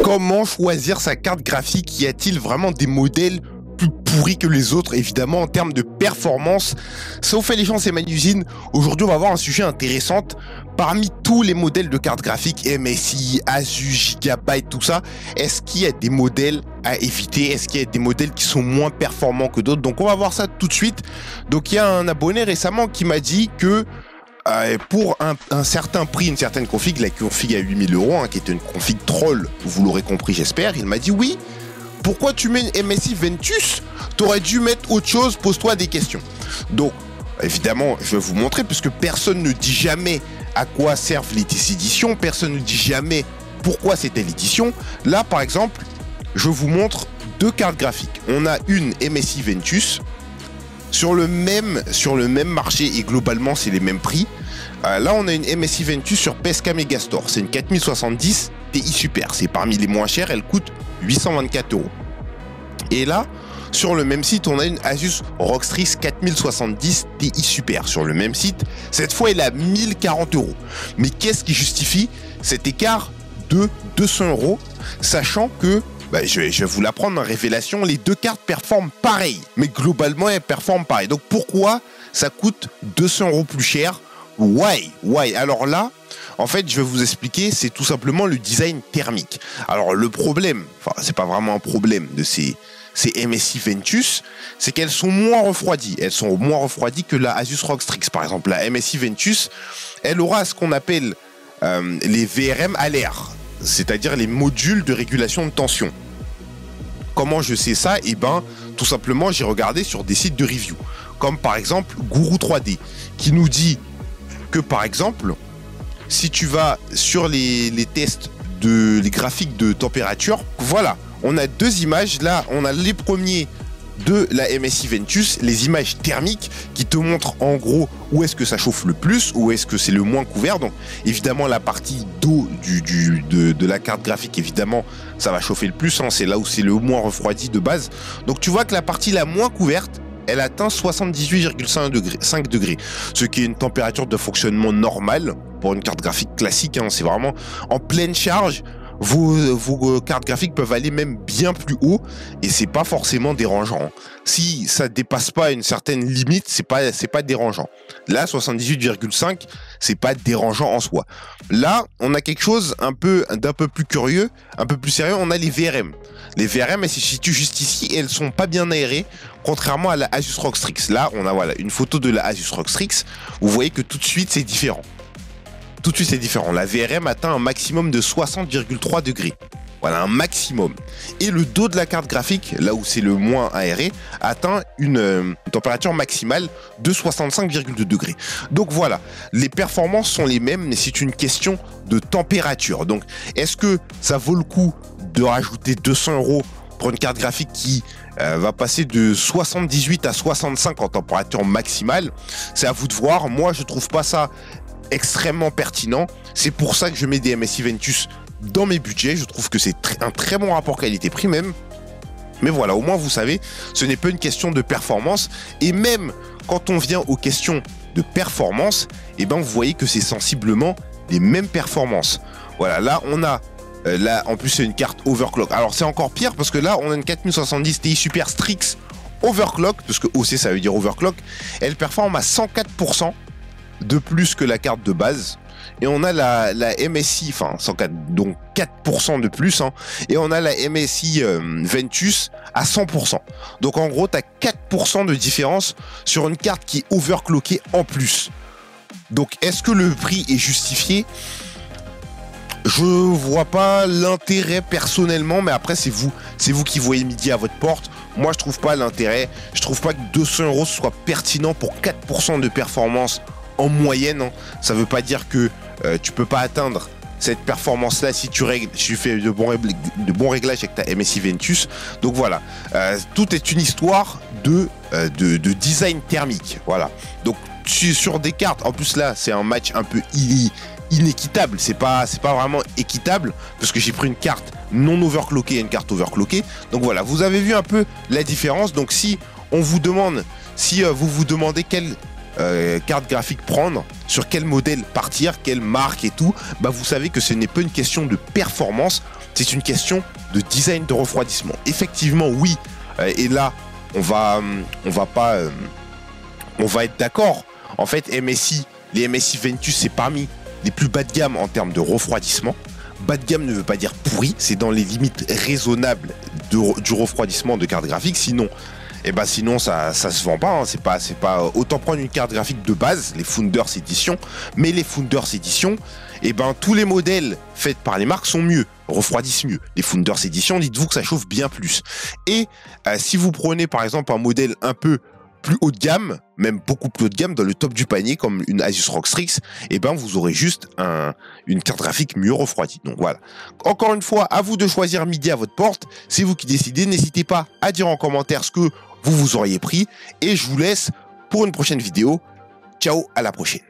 Comment choisir sa carte graphique? Y a-t-il vraiment des modèles plus pourris que les autres, évidemment, en termes de performance? Sauf les gens, c'est Manusine. Aujourd'hui, on va voir un sujet intéressant. Parmi tous les modèles de cartes graphiques, MSI, Asus, Gigabyte, tout ça, est-ce qu'il y a des modèles à éviter? Est-ce qu'il y a des modèles qui sont moins performants que d'autres? Donc, on va voir ça tout de suite. Donc, il y a un abonné récemment qui m'a dit que pour un certain prix, une certaine config, la config à 8000 €, hein, qui était une config troll, vous l'aurez compris, j'espère, il m'a dit oui. Pourquoi tu mets une MSI Ventus? T'aurais dû mettre autre chose, pose-toi des questions. Donc, évidemment, je vais vous montrer, puisque personne ne dit jamais à quoi servent les éditions, personne ne dit jamais pourquoi c'était l'édition. Là, par exemple, je vous montre deux cartes graphiques. On a une MSI Ventus, sur le même marché, et globalement, c'est les mêmes prix. Là, on a une MSI Ventus sur PSK Megastore. C'est une 4070 Ti Super. C'est parmi les moins chères, elle coûte 824 €. Et là, sur le même site, on a une Asus ROG Strix 4070 Ti Super. Sur le même site, cette fois, elle a 1040 €. Mais qu'est-ce qui justifie cet écart de 200 €, sachant que, je vais vous l'apprendre en révélation, les deux cartes performent pareil. Mais globalement, elles performent pareil. Donc pourquoi ça coûte 200 € plus cher? Why? Alors là, en fait, je vais vous expliquer, c'est tout simplement le design thermique. Alors le problème, enfin c'est pas vraiment un problème de ces MSI Ventus, c'est qu'elles sont moins refroidies. Elles sont moins refroidies que la Asus ROG Strix. Par exemple, la MSI Ventus, elle aura ce qu'on appelle les VRM à l'air, c'est-à-dire les modules de régulation de tension. Comment je sais ça? Eh ben, tout simplement, j'ai regardé sur des sites de review, comme par exemple Guru 3D, qui nous dit que, par exemple, si tu vas sur les tests les graphiques de température, voilà, on a deux images. Là, on a les premiers de la MSI Ventus, les images thermiques qui te montrent en gros où est-ce que ça chauffe le plus, où est-ce que c'est le moins couvert. Donc évidemment la partie dos de la carte graphique, évidemment ça va chauffer le plus, hein, c'est là où c'est le moins refroidi de base. Donc tu vois que la partie la moins couverte, elle atteint 78,5 degrés, ce qui est une température de fonctionnement normale pour une carte graphique classique, hein. C'est vraiment en pleine charge. Vos cartes graphiques peuvent aller même bien plus haut et c'est pas forcément dérangeant. Si ça dépasse pas une certaine limite, c'est pas dérangeant. Là, 78,5, c'est pas dérangeant en soi. Là, on a quelque chose d'un peu plus curieux, un peu plus sérieux. On a les VRM. Les VRM, elles se situent juste ici et elles sont pas bien aérées, contrairement à la Asus ROG Strix. Là, on a voilà une photo de la Asus ROG Strix. Vous voyez que tout de suite, c'est différent. Tout de suite, c'est différent. La VRM atteint un maximum de 60,3 degrés. Voilà, un maximum. Et le dos de la carte graphique, là où c'est le moins aéré, atteint une température maximale de 65,2 degrés. Donc voilà, les performances sont les mêmes, mais c'est une question de température. Donc, est-ce que ça vaut le coup de rajouter 200 € pour une carte graphique qui va passer de 78 à 65 en température maximale? C'est à vous de voir. Moi, je trouve pas ça extrêmement pertinent. C'est pour ça que je mets des MSI Ventus dans mes budgets. Je trouve que c'est un très bon rapport qualité-prix même. Mais voilà, au moins vous savez, ce n'est pas une question de performance. Et même quand on vient aux questions de performance, eh ben vous voyez que c'est sensiblement les mêmes performances. Voilà, là on a là en plus c'est une carte overclock. Alors c'est encore pire parce que là on a une 4070 Ti Super Strix overclock, parce que OC ça veut dire overclock. Elle performe à 104% de plus que la carte de base. Et on a la MSI, enfin 104, donc 4% de plus, hein, et on a la MSI Ventus à 100%. Donc en gros, tu as 4% de différence sur une carte qui est overclockée en plus. Donc est-ce que le prix est justifié? Je vois pas l'intérêt personnellement, mais après c'est vous qui voyez midi à votre porte. Moi je trouve pas l'intérêt, je trouve pas que 200 € soit pertinent pour 4% de performance en moyenne, hein. Ça veut pas dire que tu peux pas atteindre cette performance là si tu fais de bons réglages avec ta MSI Ventus. Donc voilà, tout est une histoire de design thermique. Voilà, donc sur des cartes, en plus là c'est un match un peu inéquitable, c'est pas vraiment équitable parce que j'ai pris une carte non overclockée et une carte overclockée. Donc voilà, vous avez vu un peu la différence. Donc si on vous demande, si vous vous demandez quelle carte graphique prendre, sur quel modèle partir, quelle marque et tout, bah vous savez que ce n'est pas une question de performance, c'est une question de design de refroidissement. Effectivement, oui, et là, on va être d'accord. En fait, les MSI Ventus, c'est parmi les plus bas de gamme en termes de refroidissement. Bas de gamme ne veut pas dire pourri, c'est dans les limites raisonnables du refroidissement de cartes graphiques. Sinon, ça se vend pas. Hein. C'est pas autant prendre une carte graphique de base, les Founders Edition, mais les Founders Edition, tous les modèles faits par les marques sont mieux, refroidissent mieux. Les Founders Edition, dites-vous que ça chauffe bien plus. Et si vous prenez par exemple un modèle un peu plus haut de gamme, même beaucoup plus haut de gamme, dans le top du panier, comme une Asus ROG Strix, vous aurez juste une carte graphique mieux refroidie. Donc voilà. Encore une fois, à vous de choisir midi à votre porte. C'est vous qui décidez. N'hésitez pas à dire en commentaire ce que vous auriez pris. Et je vous laisse pour une prochaine vidéo. Ciao, à la prochaine.